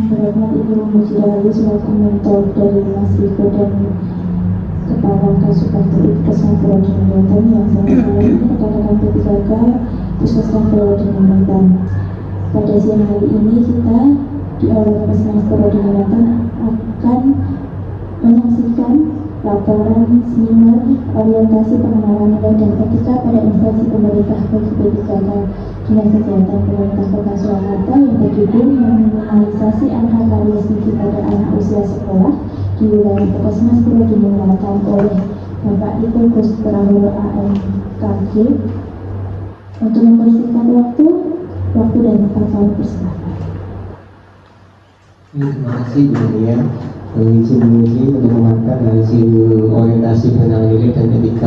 Yang terhormat Ibu Muji Rahayu selaku mentor dari Mas Riko dan Kepala Kasukan Puskesmas Purwodadi Melatan, yang saya hormati rekan-rekan P3K Puskesmas Purwodadi Melatan. Pada siang hari ini kita di Aula Puskesmas Purwodadi Melatan akan menyaksikan laporan seminar orientasi pengenalan nilai dan etika pada instansi pemerintah bagi P3K Dinas Kesehatan Pemerintah Kota Surakarta yang berjudul meminimalisasi angka karies gigi pada anak usia sekolah di wilayah Puskesmas Purwodadi Melatan oleh Bapak Iko Gus Prabowo AMKG. Untuk mempersingkat waktu dan tempat kami persilakan. Terima kasih Bu Nia. Izin menguji untuk memaparkan hasil orientasi pengenalan nilai dan etika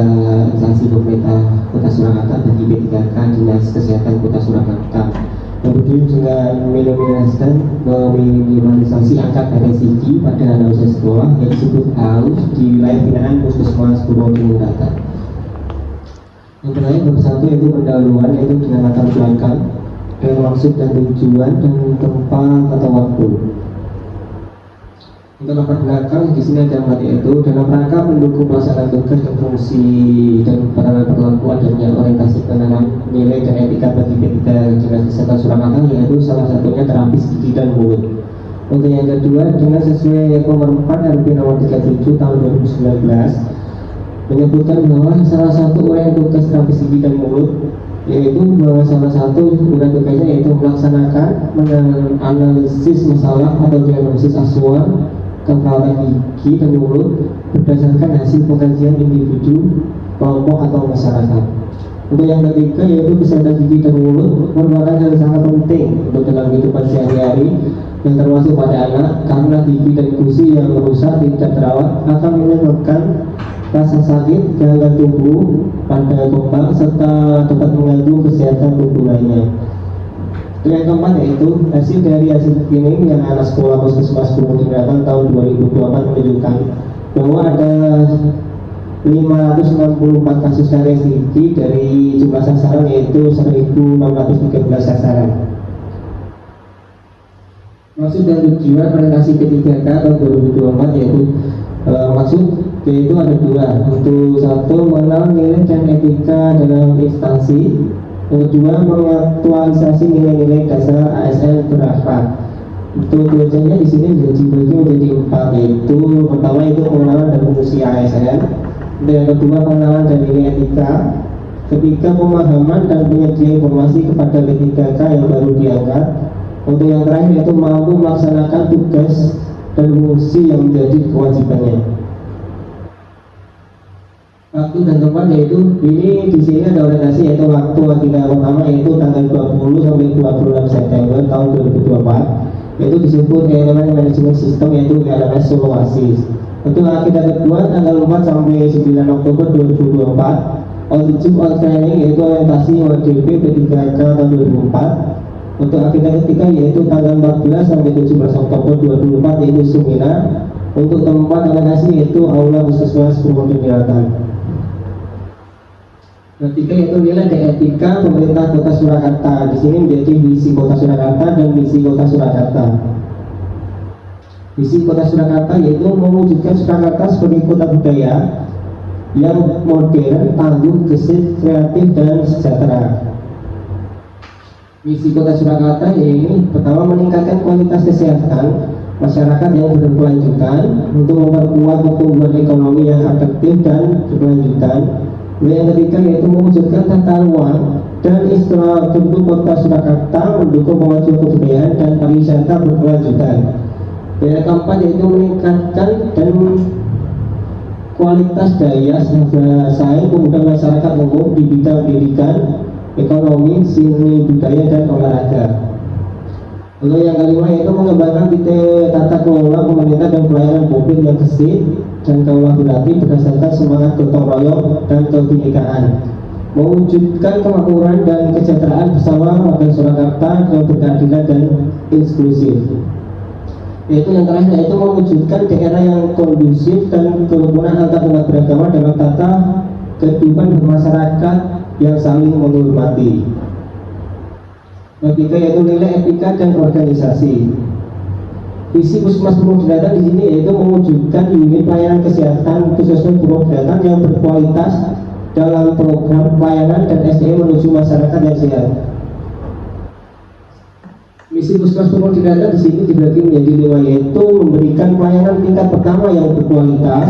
instansi pemerintah Kota Surakarta bagi P3K Dinas Kesehatan Kota Surakarta. Yang bertujuan dengan meminimalisasi angka karies gigi pada anak usia sekolah yang disebut HAUS di wilayah binaan Puskesmas Purwodadi Melatan. Yang terakhir bab 1 yaitu pendahuluan, yaitu dengan latar belakang dengan maksud dan tujuan dan tempat atau waktu. Untuk latar belakang di sini ada empat, yaitu dalam rangka mendukung pelaksanaan tugas dan fungsi dan peranan perlakuan dan orientasi pengenalan nilai dan etika bagi P3K Dinas Kesehatan Surakarta, yaitu salah satunya terapis gigi dan mulut. Untuk yang kedua, dengan sesuai nomor 4 RP nomor 37 tahun 2019 menyebutkan bahwa salah satu uraian tugas terapis gigi dan mulut, yaitu bahwa salah satu uraian tugasnya yaitu melaksanakan analisis masalah atau diagnosis asuhan keperawatan gigi dan mulut berdasarkan hasil pengkajian individu, kelompok atau masyarakat. Untuk yang ketiga, yaitu kesehatan gigi dan mulut merupakan hal yang sangat penting untuk dalam kehidupan sehari-hari yang termasuk pada anak, karena gigi dan gusi yang rusak tidak terawat akan menyebabkan rasa sakit, gangguan tubuh pada kembang serta dapat mengganggu kesehatan tubuh lainnya. Yang keempat, yaitu hasil screening yang anak sekolah Puskesmas Purwodadi Melatan tahun 2024 menunjukkan bahwa ada 564 kasus karies gigi dari jumlah sasaran yaitu 1.613 sasaran. Maksud dan tujuan orientasi P3K tahun 2024 yaitu yaitu ada dua. Untuk satu, mengenal nilai dan etika dalam instansi. Yang kedua, mengaktualisasi nilai-nilai dasar ASN berapa. Untuk tujuannya di sini dibagi menjadi 4, yaitu pertama itu pengenalan dan fungsi ASN. Yang kedua, pengenalan dan nilai etika. Ketiga, pemahaman dan penyajian informasi kepada P3K yang baru diangkat. Untuk yang terakhir yaitu mampu melaksanakan tugas dan fungsi yang menjadi kewajibannya. Waktu dan tempat, yaitu ini di sini ada orientasi yaitu waktu agenda pertama yaitu tanggal 20 sampai 26 September tahun 2024, yaitu disebut elemen manajemen sistem yaitu LMS Solo Asis. Untuk agenda kedua tanggal 4 sampai 9 Oktober 2024, objective on training yaitu orientasi ODP P3K tahun 2004. Untuk agenda ketiga yaitu tanggal 14 sampai 17 Oktober 2024 yaitu seminar. Untuk tempat orientasi yaitu Aula Puskesmas Purwodadi Melatan. Ketiga yaitu nilai dan etika pemerintah Kota Surakarta. Di sini menjadi visi Kota Surakarta dan misi Kota Surakarta. Visi Kota Surakarta yaitu mewujudkan Surakarta sebagai kota budaya yang modern, tangguh, gesit, kreatif dan sejahtera. Misi Kota Surakarta yaitu pertama, meningkatkan kualitas kesehatan masyarakat yang berkelanjutan untuk memperkuat pertumbuhan ekonomi yang adaptif dan berkelanjutan. Yang ketiga yaitu mewujudkan tata ruang dan infrastruktur Kota Surakarta mendukung kemajuan kebudayaan dan pariwisata berkelanjutan. Yang keempat yaitu meningkatkan dan kualitas daya saing pemuda masyarakat umum di bidang pendidikan, ekonomi, seni budaya dan olahraga. Lalu yang kelima yaitu mengembangkan titik tata kelola pemerintah dan pelayanan publik yang gesit dan kolaboratif berdasarkan semangat gotong royong dan kebinekaan, mewujudkan kemakmuran dan kesejahteraan bersama warga Surakarta yang berkeadilan dan inklusif. Yaitu yang terakhir yaitu mewujudkan daerah yang kondusif dan kerukunan antar umat beragama dalam tata kehidupan bermasyarakat yang saling menghormati. Ketiga yaitu nilai etika dan organisasi. Visi Puskesmas Purwodinatan di sini yaitu mewujudkan unit pelayanan kesehatan Puskesmas Purwodinatan yang berkualitas dalam program pelayanan dan SDM menuju masyarakat yang sehat. Misi Puskesmas Purwodinatan di sini dibagi menjadi 5, yaitu memberikan pelayanan tingkat pertama yang berkualitas,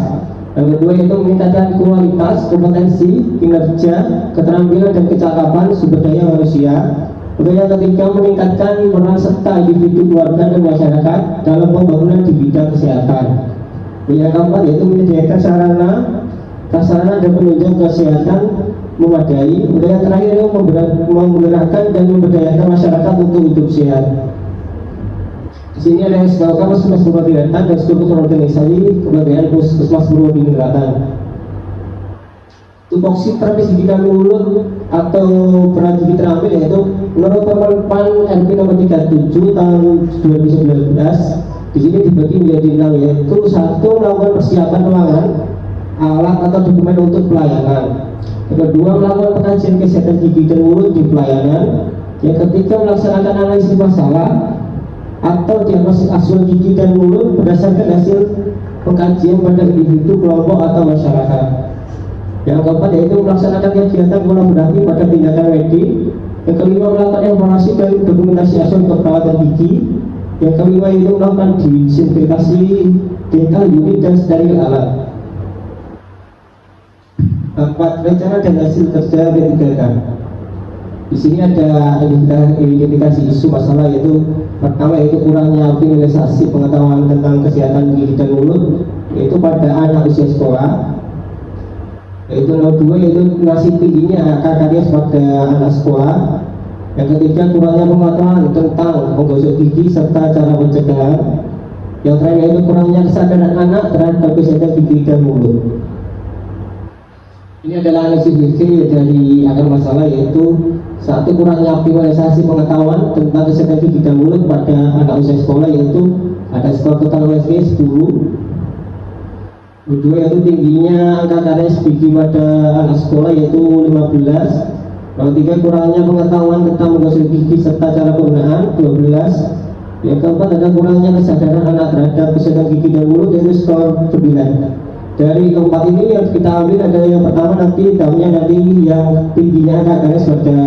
yang kedua yaitu meningkatkan kualitas, kompetensi, kinerja, keterampilan dan kecakapan sumber daya manusia. Yang ketiga meningkatkan peran serta individu, keluarga dan masyarakat dalam pembangunan di bidang kesehatan. Yang keempat yaitu menyediakan sarana, prasarana dan penunjang kesehatan memadai. Yang terakhir itu menggerakkan dan memberdayakan masyarakat untuk hidup sehat. Di sini ada yang sebagai Puskesmas Purwodinatan dan struktur organisasi kebagian Puskesmas Purwodinatan. Tupoksi terapi gigitan mulut atau berat gigi terampil yaitu menurut Permen RP nomor 37 tahun 2019 di sini dibagi menjadi 6, yaitu 1 melakukan persiapan ruangan, alat atau dokumen untuk pelayanan. Yang kedua melakukan pengkajian kesehatan gigi dan mulut di pelayanan. Yang ketiga melaksanakan analisis masalah atau diagnosis asuhan gigi dan mulut berdasarkan hasil pengkajian pada individu, kelompok atau masyarakat. Yang keempat yaitu melaksanakan kegiatan kolaborasi pada tindakan medik. Yang kelima melakukan evaluasi dan dokumentasi asuhan keperawatan gigi. Yang kelima yaitu melakukan disinfektasi dental unit dan steril alat. 4. Rencana dan hasil kerja P3K. Di sini ada identifikasi isu masalah, yaitu pertama yaitu kurangnya optimalisasi pengetahuan tentang kesehatan gigi dan mulut yaitu pada anak usia sekolah. Yaitu nomor 2 yaitu masih tingginya KKDS pada anak sekolah. Yang ketiga kurangnya pengetahuan tentang menggosok gigi serta cara pencegahan. Yang terakhir yaitu kurangnya kesadaran anak terhadap kesehatan gigi dan mulut. Ini adalah analisis dari akar masalah, yaitu 1. Kurangnya optimalisasi pengetahuan tentang kesehatan gigi dan mulut pada anak usia sekolah, yaitu ada skor total USG 10. Kedua yaitu tingginya angka KKDS gigi pada anak sekolah yaitu 15. Yang ketiga kurangnya pengetahuan tentang menggosok gigi serta cara penggunaan 12. Yang keempat ada kurangnya kesadaran anak terhadap kesehatan gigi dan mulut yaitu skor 9. Dari keempat ini yang kita ambil ada yang pertama nanti nanti yang tingginya KKDS pada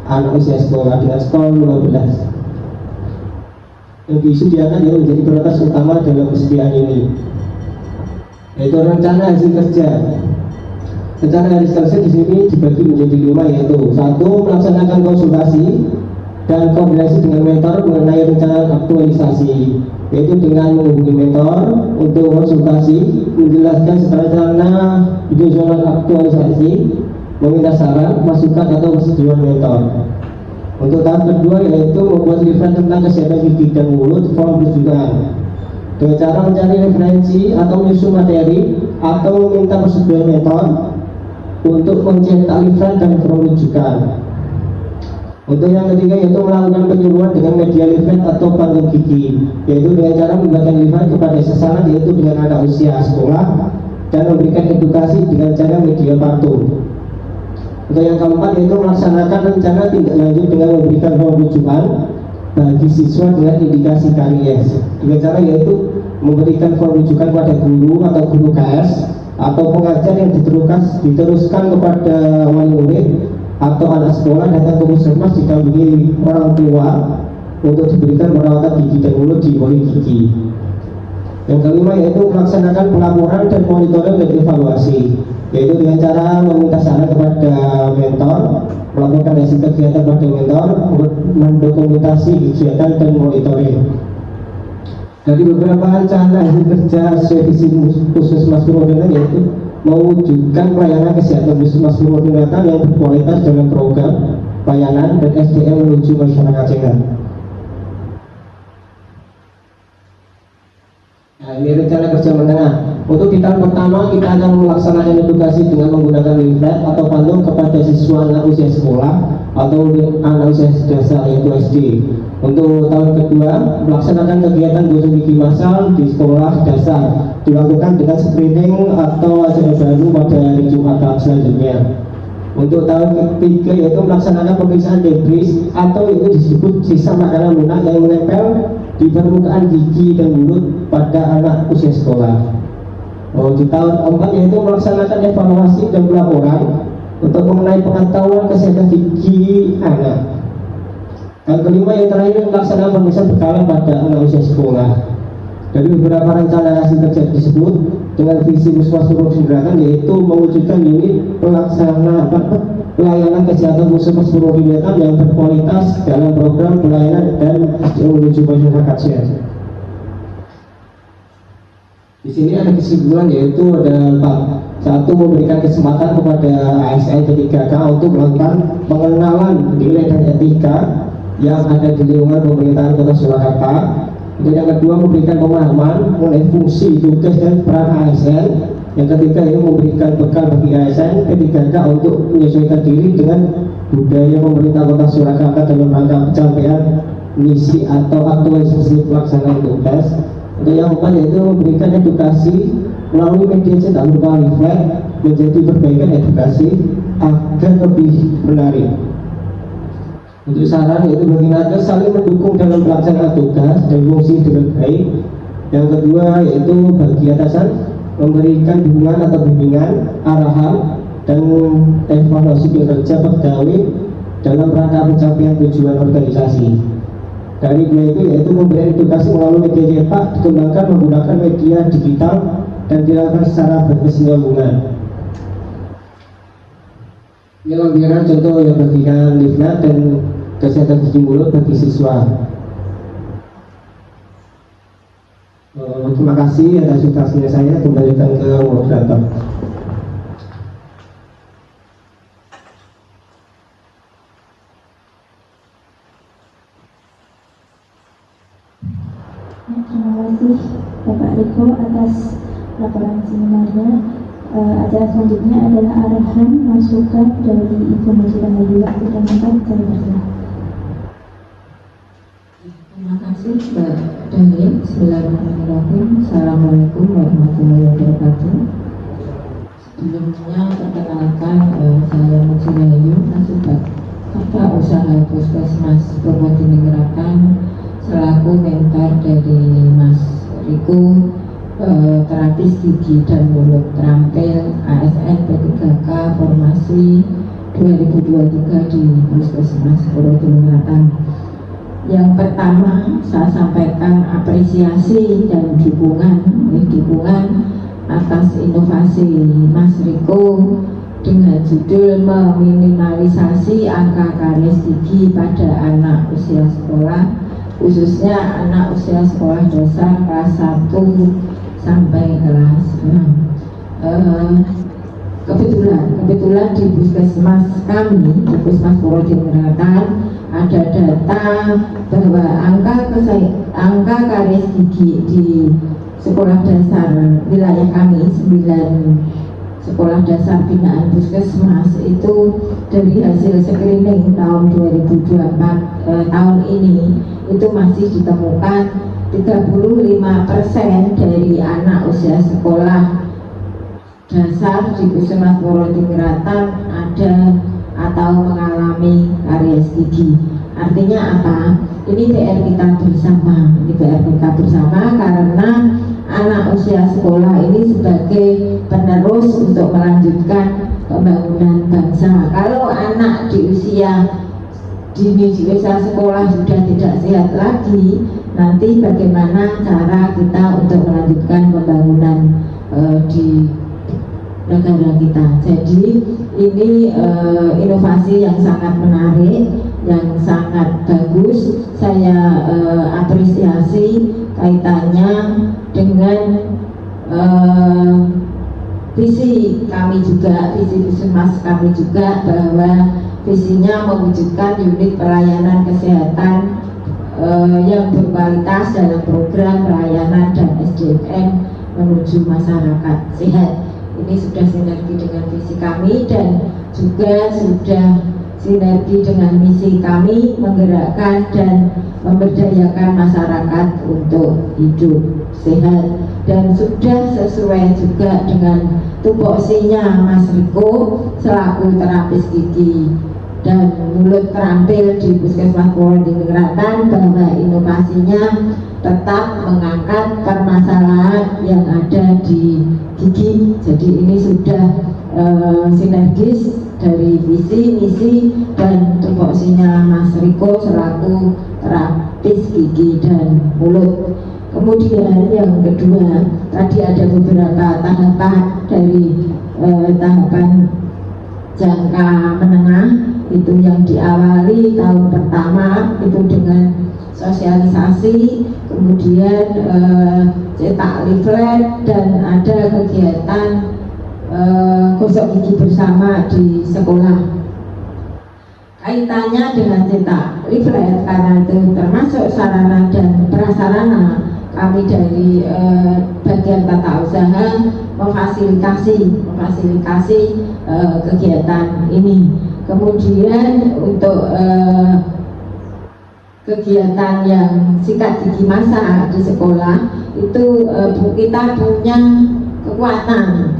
anak usia sekolah dengan skor 15. Yang disediakan yang menjadi prioritas utama dalam persediaan ini yaitu rencana hasil kerja. Rencana hasil kerja di sini dibagi menjadi 5, yaitu 1. Melaksanakan konsultasi dan koordinasi dengan mentor mengenai rencana aktualisasi, yaitu dengan menghubungi mentor untuk konsultasi, menjelaskan rencana visual aktualisasi, meminta saran, masukan atau persetujuan mentor. Untuk tahap kedua yaitu membuat event tentang kesehatan gigi dan mulut form rujukan dengan cara mencari referensi atau menyusun materi atau meminta persetujuan mentor untuk mencetak event dan form rujukan. Untuk yang ketiga yaitu melakukan penyuluhan dengan media event atau panggung gigi, yaitu dengan cara membuatkan event kepada sasaran yaitu dengan anak usia sekolah dan memberikan edukasi dengan cara media patung. Untuk yang keempat yaitu melaksanakan rencana tindak lanjut dengan memberikan form rujukan bagi siswa dengan indikasi KIS dengan cara yaitu memberikan form rujukan pada guru atau guru KS atau pengajar yang diteruskan kepada wali murid atau anak sekolah datang ke puskesmas didampingi orang tua untuk diberikan perawatan gigi dan mulut di Poligigi. Yang kelima yaitu melaksanakan pelaporan dan monitoring dan evaluasi, yaitu dengan cara meminta saran kepada mentor, melakukan hasil kegiatan pada mentor, mendokumentasi kegiatan dan monitoring. Dari beberapa rencana hasil kerja sesuai visi Puskesmas Purwodinatan yaitu mewujudkan pelayanan kesehatan Puskesmas Purwodinatan yang berkualitas dalam program pelayanan dan SDM menuju masyarakat sehat. Nah, ini rencana kerja menengah. Untuk di tahun pertama kita akan melaksanakan edukasi dengan menggunakan leaflet atau pantung kepada siswa anak usia sekolah atau anak usia dasar yaitu SD. Untuk tahun kedua melaksanakan kegiatan gosok gigi massal di sekolah dasar dilakukan dengan screening atau acara baru pada hari Jumat tahap selanjutnya. Untuk tahun ketiga yaitu melaksanakan pemeriksaan debris atau itu disebut sisa makanan lunak yang menempel di permukaan gigi dan mulut pada anak usia sekolah. Di tahun keempat yaitu melaksanakan evaluasi dan pelaporan untuk mengenai pengetahuan kesehatan gigi anak. Yang kelima yang terakhir melaksanakan pemeriksaan berkala pada anak usia sekolah. Dari beberapa rencana hasil kerja tersebut dengan visi Puskesmas Purwodadi yaitu mewujudkan unit pelayanan kesehatan Puskesmas Purwodadi yang berkualitas dalam program pelayanan dan menuju masyarakat sehat. Di sini ada kesimpulan yaitu ada 4. Satu, memberikan kesempatan kepada ASN P3K untuk melakukan pengenalan nilai dan etika yang ada di lingkungan pemerintahan Kota Surakarta. Dan yang kedua, memberikan pemahaman mengenai fungsi, tugas dan peran ASN. Yang ketiga, itu memberikan bekal bagi ASN P3K untuk menyesuaikan diri dengan budaya pemerintah Kota Surakarta dalam rangka pencapaian misi atau aktualisasi pelaksanaan tugas. Untuk yang keempat yaitu memberikan edukasi melalui media cetak berupa leaflet menjadi perbaikan edukasi agar lebih menarik. Untuk saran yaitu bagi nakes saling mendukung dalam pelaksanaan tugas dan fungsi dengan baik. Yang kedua yaitu bagi atasan memberikan dukungan atau bimbingan, arahan dan evaluasi kinerja pegawai dalam rangka pencapaian tujuan organisasi. Dari dua itu yaitu memberikan edukasi melalui media cetak, dikembangkan menggunakan media digital dan dilakukan secara berkesinambungan. Ini lampiran contoh yang bagian leaflet dan kesehatan gigi mulut bagi siswa. Terima kasih atas instruksinya, saya kembalikan ke moderator. Terima kasih Bapak Riko atas laporan seminarnya. Acara selanjutnya adalah arahan masukan dari Ibu Mujirahayu. Waktu dan tempat saya bersilakan. Terima kasih Mbak Dahlia. Bismillahirrahmanirrahim. Assalamualaikum warahmatullahi wabarakatuh. Sebelumnya perkenalkan saya Mujirahayu, Kasubag Kepala Usaha Puskesmas Purwodadi selaku mentor dari Mas Riko, terapis gigi dan mulut terampil ASN P3K formasi 2023 di Puskesmas Purwodadi. Yang pertama saya sampaikan apresiasi dan dukungan atas inovasi Mas Riko dengan judul meminimalisasi angka karies gigi pada anak usia sekolah, khususnya anak usia sekolah dasar kelas 1 sampai kelas 6. Kebetulan di puskesmas kami, di Puskesmas Purwodadi, ada data bahwa angka karies gigi di sekolah dasar wilayah kami 9 sekolah dasar binaan puskesmas itu dari hasil screening tahun 2024 tahun ini itu masih ditemukan 35% dari anak usia sekolah dasar di Puskesmas Purwodadi ada atau mengalami karies gigi. Artinya apa? Ini PR kita bersama karena anak usia sekolah ini sebagai penerus untuk melanjutkan pembangunan bangsa. Kalau anak di usia dini di usia sekolah sudah tidak sehat lagi, nanti bagaimana cara kita untuk melanjutkan pembangunan di negara kita. Jadi ini inovasi yang sangat menarik, yang sangat bagus. Saya apresiasi kaitannya dengan visi kami juga, visi puskesmas kami juga, bahwa visinya mewujudkan unit pelayanan kesehatan yang berkualitas dalam program pelayanan dan SDM menuju masyarakat sehat. Ini sudah sinergi dengan visi kami dan juga sudah sinergi dengan misi kami menggerakkan dan memberdayakan masyarakat untuk hidup sehat, dan sudah sesuai juga dengan tupoksinya Mas Riko selaku terapis gigi dan mulut terampil di Puskesmas Purwodiningrat, bahwa inovasinya tetap mengangkat permasalahan yang ada di gigi. Jadi ini sudah sinergis dari visi, misi, dan tupoksinya Mas Riko selaku terapis gigi dan mulut. Kemudian yang kedua, tadi ada beberapa tahapan dari tahapan jangka menengah itu yang diawali tahun pertama itu dengan sosialisasi, kemudian cetak leaflet, dan ada kegiatan gosok gigi bersama di sekolah. Kaitannya dengan cetak leaflet karena itu termasuk sarana dan prasarana, kami dari bagian tata usaha memfasilitasi kegiatan ini. Kemudian untuk kegiatan yang sikat gigi massal di sekolah itu kita punya kekuatan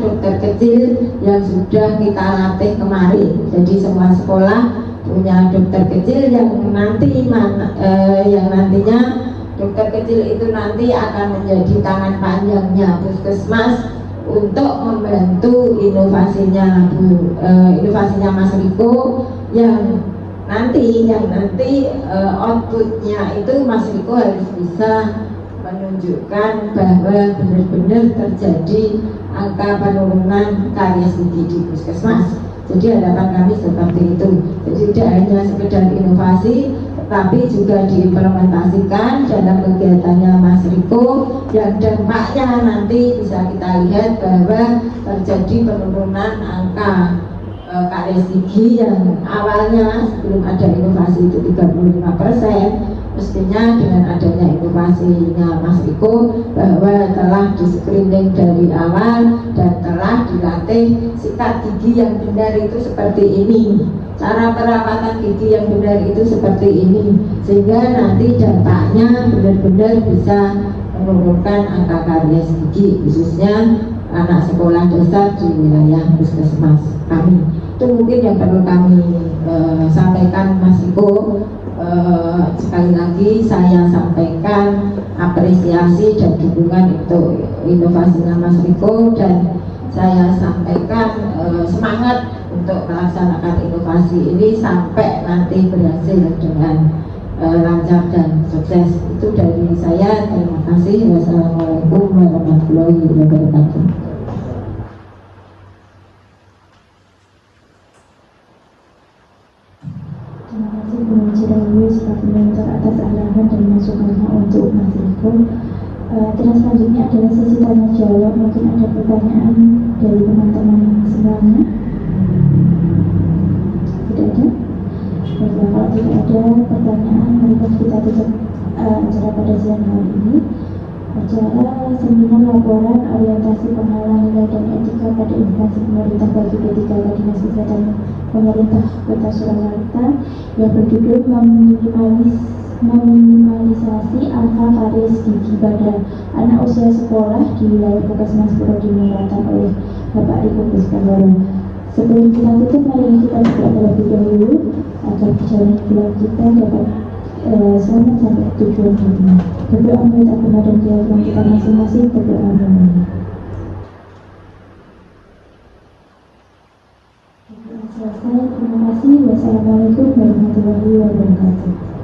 dokter kecil yang sudah kita latih kemarin. Jadi semua sekolah punya dokter kecil yang nantinya dokter kecil itu nanti akan menjadi tangan panjangnya Puskesmas untuk membantu inovasinya Mas Riko yang nanti outputnya itu Mas Riko harus bisa menunjukkan bahwa benar-benar terjadi angka penurunan karies gigi di Puskesmas. Jadi harapan kami seperti itu. Jadi tidak hanya sekedar inovasi, tapi juga diimplementasikan dalam kegiatannya Mas Riko, dan dampaknya nanti bisa kita lihat bahwa terjadi penurunan angka karies gigi yang awalnya sebelum ada inovasi itu 35%. Mestinya dengan adanya inovasinya Mas Riko bahwa telah di screening dari awal dan telah dilatih sikat gigi yang benar itu seperti ini, cara perawatan gigi yang benar itu seperti ini, sehingga nanti dampaknya benar-benar bisa menurunkan angka karies gigi khususnya anak sekolah dasar di wilayah Puskesmas kami. Itu mungkin yang perlu kami sampaikan Mas Riko. Sekali lagi saya sampaikan apresiasi dan dukungan untuk inovasinya Mas Riko, dan saya sampaikan semangat untuk melaksanakan inovasi ini sampai nanti berhasil dengan lancar dan sukses. Itu dari saya. Terima kasih. Wassalamualaikum warahmatullahi wabarakatuh. Terima kasih Bu Cirayu selaku mentor atas arahan dan masukannya untuk Mas Riko. Terus selanjutnya adalah sesi tanya jawab. Mungkin ada pertanyaan dari teman-teman semuanya. Tidak ada? Baiklah, kalau tidak ada pertanyaan, mari kita tutup acara pada siang hari ini. Acara seminar laporan orientasi pengelolaan nilai dan etika pada instansi pemerintah bagi P3K Dinas Kesehatan Pemerintah Kota Surakarta yang berjudul meminimalisasi angka karies gigi pada anak usia sekolah di wilayah Puskesmas Purwodiningrat oleh Bapak Riko Puspandoro. Sebelum kita tutup, mari kita berdoa terlebih dahulu agar perjalanan pulang kita dapat selamat sampai tujuan kita. Berdoa menurut agama dan keyakinan kita masing-masing. Berdoa menurut. Selesai. Terima kasih. Wassalamualaikum warahmatullahi wabarakatuh.